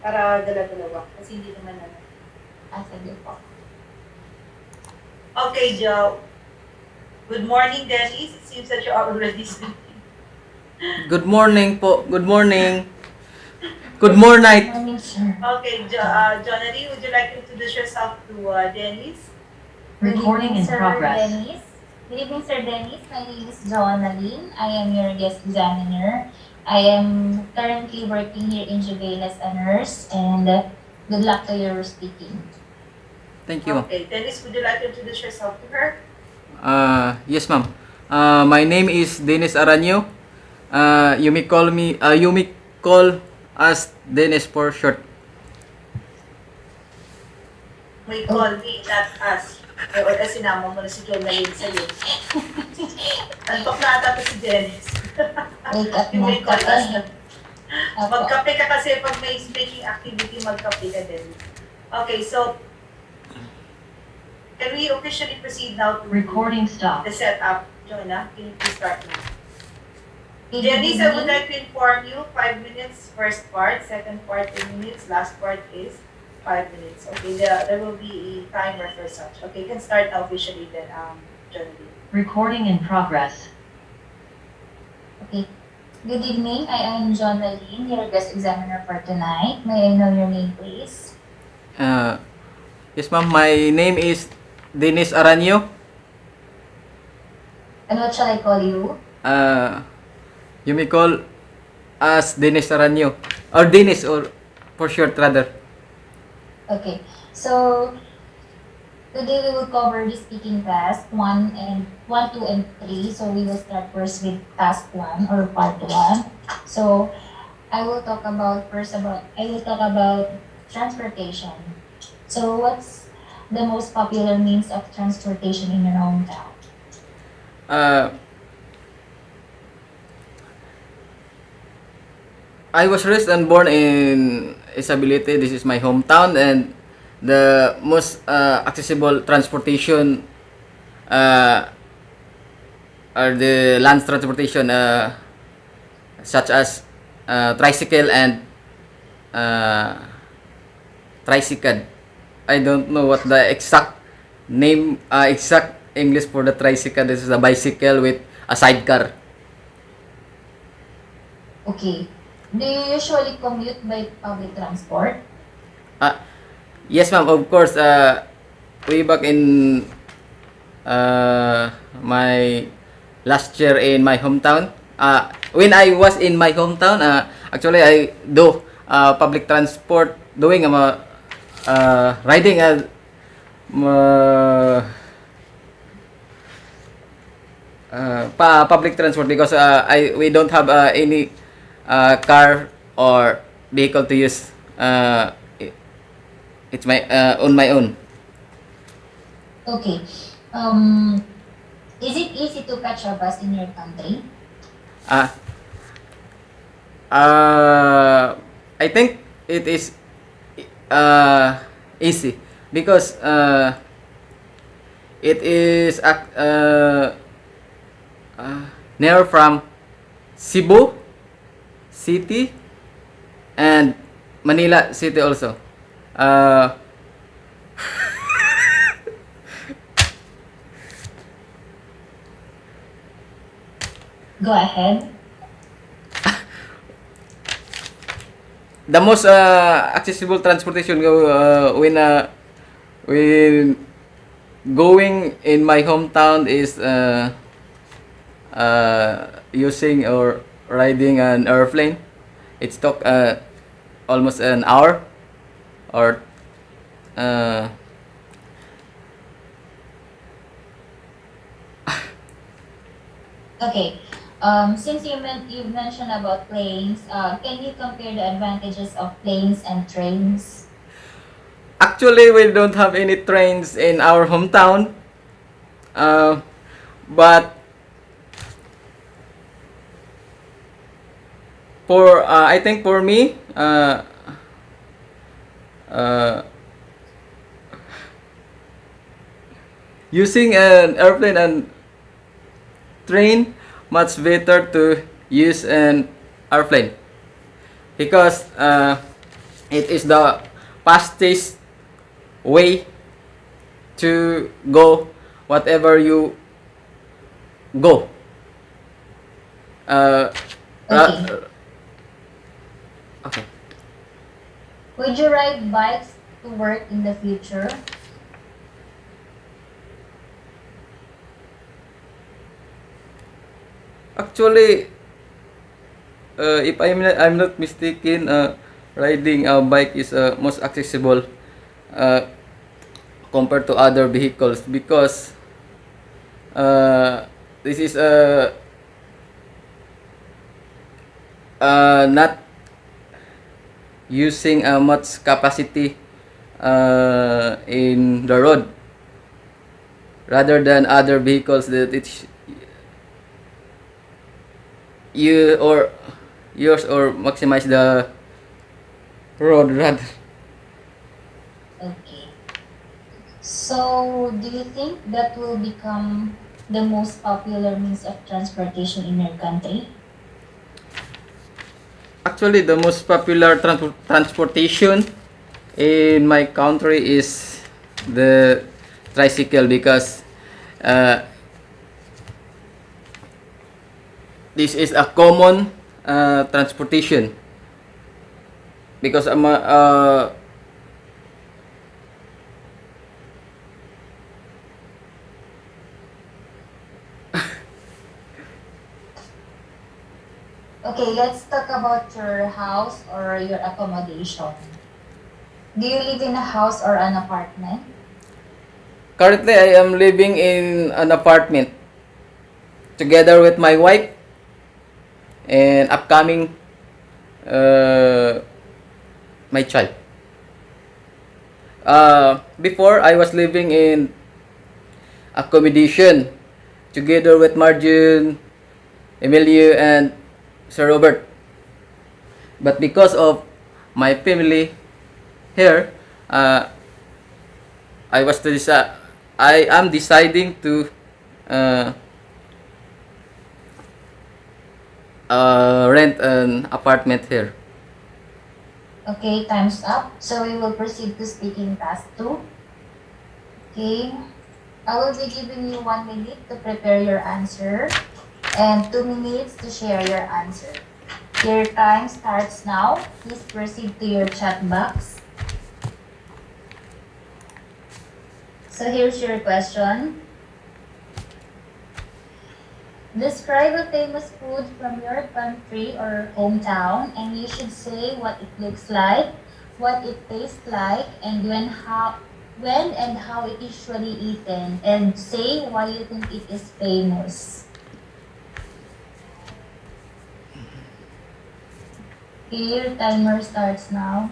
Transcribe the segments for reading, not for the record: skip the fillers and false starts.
para dala-dalawa. Kasi hindi naman ano. Sige po. Okay, Joe. Good morning, Dennis. It seems that you're already sleeping. Good morning po. Good morning. Good morning. Good morning, sir. Okay, Jonathan, would you like to introduce yourself to Dennis? Recording in progress. Dennis. Good evening, Sir Dennis. My name is Joanna Lynn. I am your guest examiner. I am currently working here in Jubail as a nurse, and good luck to your speaking. Thank you. Okay, Dennis, would you like to introduce yourself to her? Yes, ma'am. My name is Dennis Aranyo. You may call us Dennis for short. May call me, not us. O kasi sinama mo na si Jonathan sa'yo. Antok na ata si Dennis. Wake up You na may call us na. Opo. Magkape ka kasi pag may making activity, magkape ka din. Okay, so can we officially proceed now to Recording stop. the setup? Jonah, can you please start now? Good Dennis, I would evening. like to inform you, 5 minutes first part, second part 10 minutes, last part is 5 minutes. Okay, there will be a timer for such. Okay, you can start now officially then, Jonathan. Recording in progress. Okay. Good evening. I am John Lalin, your guest examiner for tonight. May I know your name, please? Yes, ma'am. My name is Dennis Aranyo. And what shall I call you? You may call us Dennis Aranyo. Or Dennis, or for short rather. Okay. So, today we will cover the speaking task 1, 2, and 3. So, we will start first with task 1 or part 1. So, I will talk about transportation. So, what's the most popular means of transportation in your hometown? I was raised and born in Isabilite. This is my hometown, and the most accessible transportation are the land transportation, such as tricycle and tricycle. I don't know what the exact name, exact English for the tricycle. This is a bicycle with a sidecar. Okay. Do you usually commute by public transport? Yes, ma'am. Of course. Way back in my last year in my hometown. When I was in my hometown, actually I do public transport, doing riding public transport because we don't have any car or vehicle to use. It's my on my own. Okay. Is it easy to catch a bus in your country? I think it is easy because it is near from Cebu City and Manila City also. Go ahead. The most accessible transportation when going in my hometown is using or riding an airplane. It took almost an hour or Okay. Since you've mentioned about planes, can you compare the advantages of planes and trains? actually we don't have any trains in our hometown, but for I think for me, using an airplane and train, much better to use an airplane because It is the fastest way to go whatever you go. Uh, Okay. ra- okay. Would you ride bikes to work in the future? Actually, if I'm not mistaken, riding a bike is most accessible uh, compared to other vehicles because this is not using much capacity in the road rather than other vehicles that it's you or use or maximize the road rather. Okay. So, do you think that will become the most popular means of transportation in your country? Actually, the most popular transportation in my country is the tricycle because uh, this is a common transportation because I'm a, Okay, let's talk about your house or your accommodation. Do you live in a house or an apartment? currently I am living in an apartment together with my wife and upcoming uh, my child. Before I was living in accommodation together with Marjun, Emilio, and Sir Robert. But because of my family here, uh, I was to decide. I am deciding to uh, rent an apartment here. Okay, time's up. So we will proceed to speaking task 2. Okay, I will be giving you 1 minute to prepare your answer and 2 minutes to share your answer. Your time starts now. Please proceed to your chat box. So here's your question. Describe a famous food from your country or hometown, and you should say what it looks like, what it tastes like, and when and how it is usually eaten, and say why you think it is famous. Okay, your timer starts now.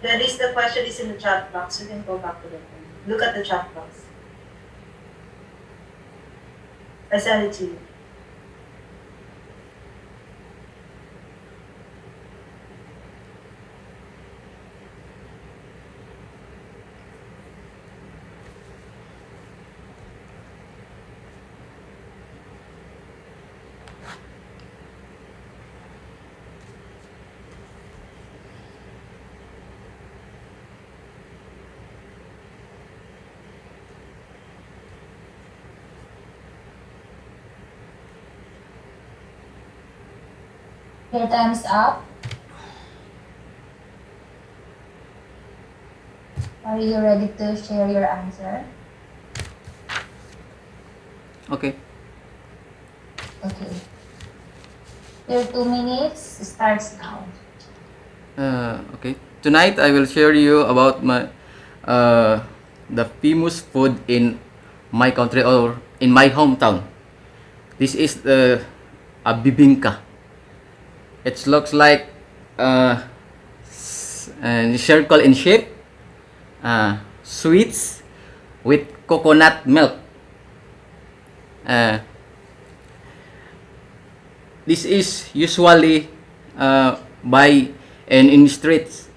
Then is the question is in the chat box. You can go back to the phone. Look at the chat box. I send it to you. Your time's up. Are you ready to share your answer? Okay. Okay. Your 2 minutes starts now. Okay. Tonight I will share you about my the famous food in my country or in my hometown. This is a bibinka. It looks like and circle in shape, sweets with coconut milk. Uh, this is usually buy and in streets,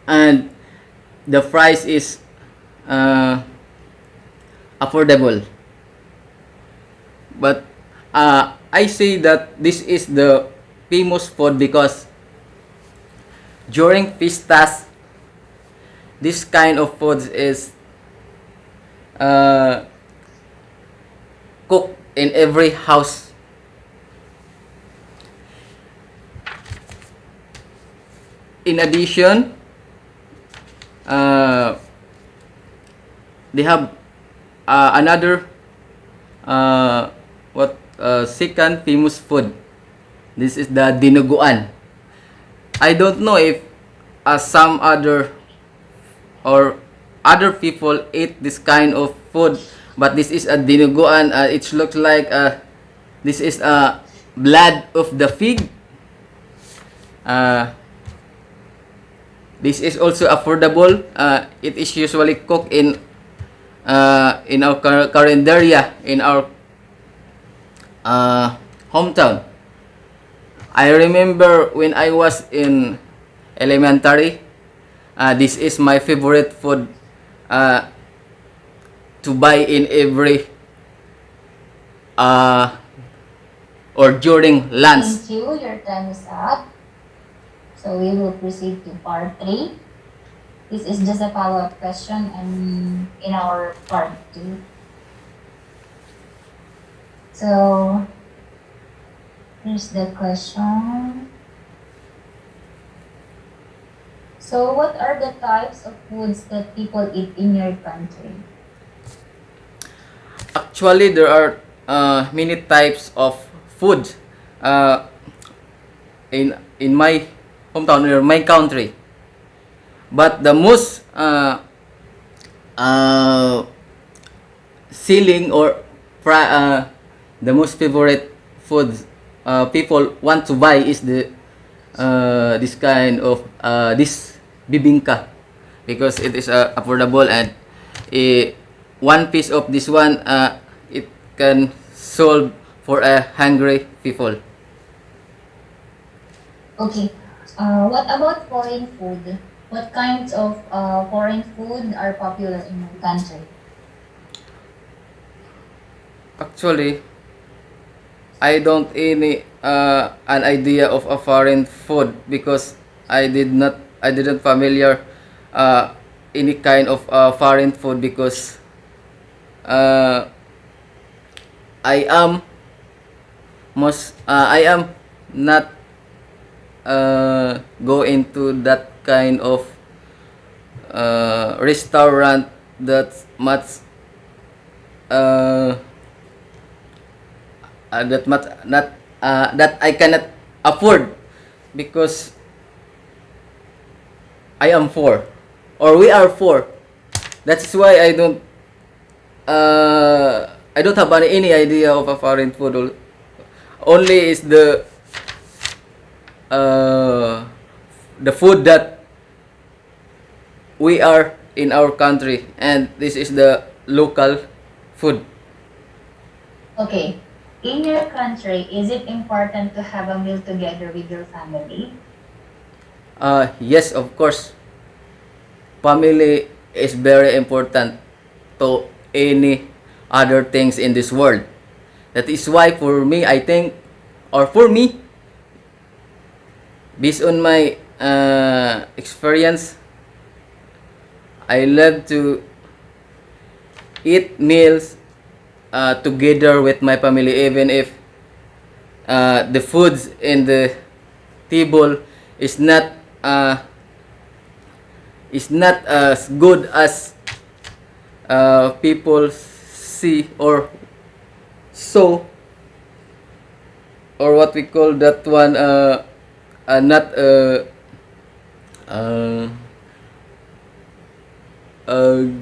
and the price is affordable. But I say that this is the famous food because during fiestas, this kind of food is uh, cooked in every house. In addition, they have another second famous food. This is the Dinuguan. I don't know if some other or other people eat this kind of food, but this is a Dinuguan. It looks like this is blood of the pig. This is also affordable. It is usually cooked in our carinderia in our hometown. I remember when I was in elementary, this is my favorite food to buy in every or during lunch. Thank you. Your time is up. So we will proceed to part 3. This is just a follow-up question and in our part 2. So here's the question. So what are the types of foods that people eat in your country? Actually, there are many types of food in my hometown or my country. But the most selling or the most favorite food people want to buy is the this kind of this Bibinka, because it is affordable, and one piece of this one it can solve for a hungry people. Okay. What about foreign food? What kinds of foreign food are popular in your country? Actually, I don't any an idea of a foreign food because I didn't familiar any kind of foreign food because uh, I am I am not go into that kind of restaurant that much that much not that I cannot afford because I am four or we are four. That's why I don't have any idea of a foreign food. Only is the food that we are in our country, and this is the local food. Okay. In your country, is it important to have a meal together with your family? Yes, of course. Family is very important to any other things in this world. That is why for me, I think, or for me, based on my experience, I love to eat meals together with my family, even if the foods in the table is not as good as people see or so, or what we call that one not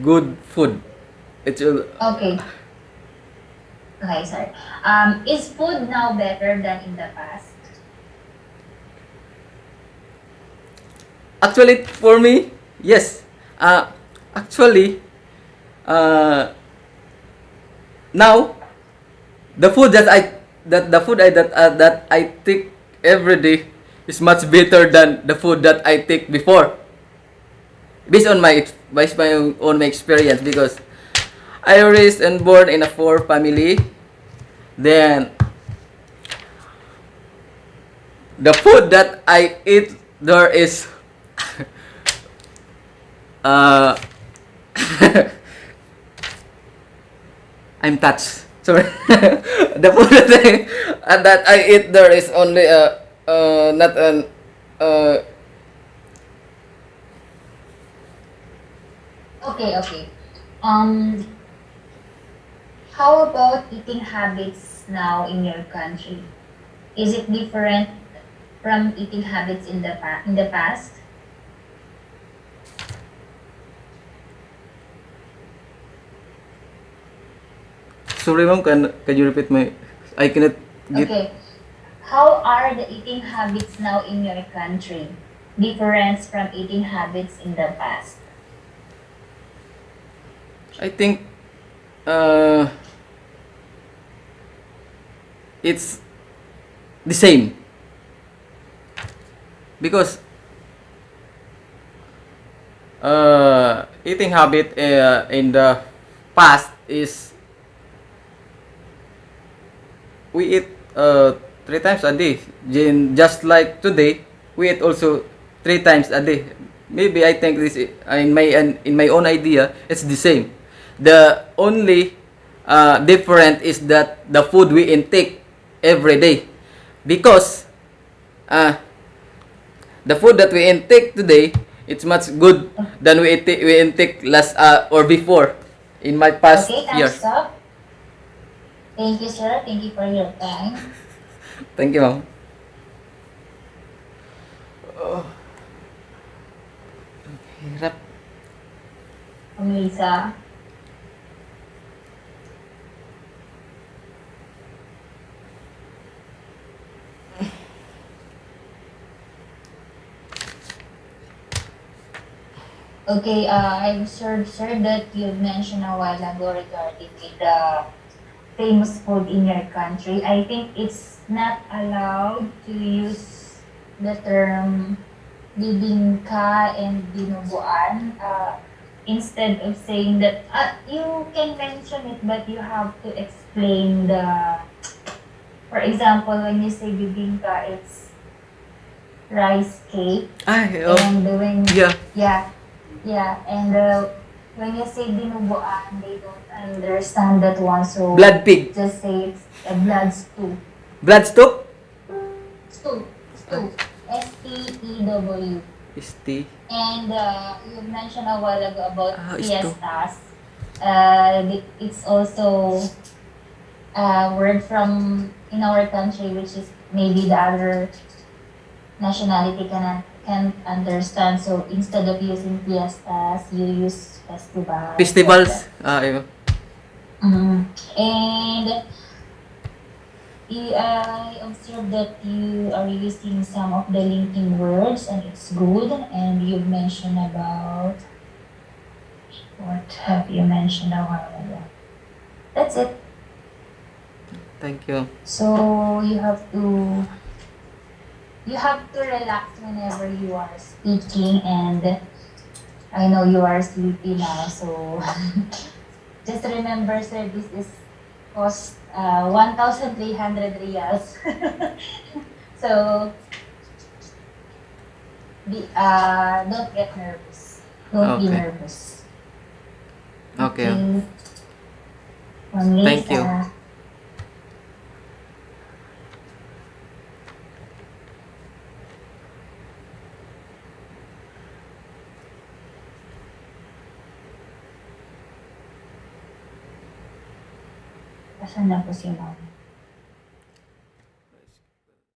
good food. It's Okay. Okay, sorry. Is food now better than in the past? Actually, for me, yes. Actually, uh, now the food that I take every day is much better than the food that I take before. Based my own experience, because I raised and born in a poor family. Then the food that I eat there is uh I'm touched. Sorry. The food that I eat there is only not an uh Okay, okay. Um, how about eating habits now in your country? Is it different from eating habits in in the past? sorry ma'am, can you repeat my, I cannot get. Okay. How are the eating habits now in your country? Difference from eating habits in the past? I think uh it's the same, because eating habit in the past is we eat 3 times a day. Just like today, we eat also 3 times a day. Maybe I think this in my own idea, it's the same. The only different is that the food we intake every day, because uh, the food that we intake today, it's much good than we intake last or before in my past Okay, years. thumbs up. Thank you, sir. Thank you for your time. Thank you, ma'am. Hirap. Lisa. Okay, I'm sure, sir, that you mentioned a while ago regarding with the famous food in your country. I think it's not allowed to use the term Bibinka and Dinuguan. Instead of saying that, you can mention it, but you have to explain for example, when you say Bibinka, it's rice cake. Oh, And when, yeah. yeah, yeah, and when you say Dinuguan, they don't understand that one, so Blood pig. just say it's a blood stew. Blood stock? Stew, stew, STEW. Isti. And you mentioned a while ago about Isto. fiestas. It's also a word from in our country, which is maybe the other nationality can't understand. So instead of using fiestas, you use festivals. Like Festivals. that. Ayun. And I observed that you are using some of the linking words, and it's good. And you've mentioned about what have you mentioned a while ago? That's it. Thank you. So you have to relax whenever you are speaking, and I know you are sleepy now, so just remember, sir, this is cost 1,300 reals. So don't get nervous. Don't be Okay. nervous. Okay. Thank Thank you. Asan na po si Ma'am?